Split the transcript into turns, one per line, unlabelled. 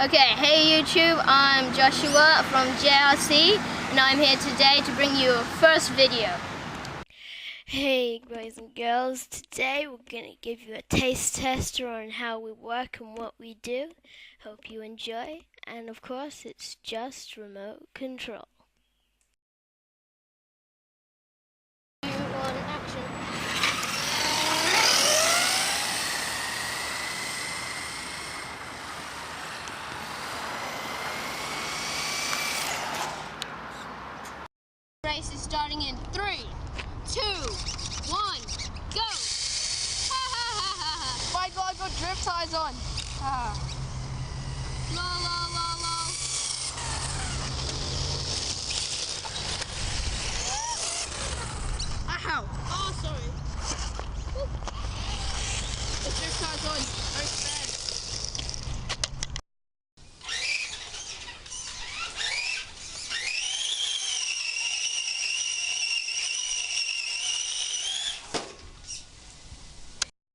Okay, hey YouTube, I'm Joshua from JRC and I'm here today to bring you a first video. Hey boys and girls, today we're going to give you a taste tester on how we work and what we do. Hope you enjoy, and of course it's just remote control. Race is starting in 3, 2, 1, go!
Oh my god, I got drift tires on.
Lol, lol, lol, lol.
Ow!
Oh, sorry.
The drift tires on. Very fast.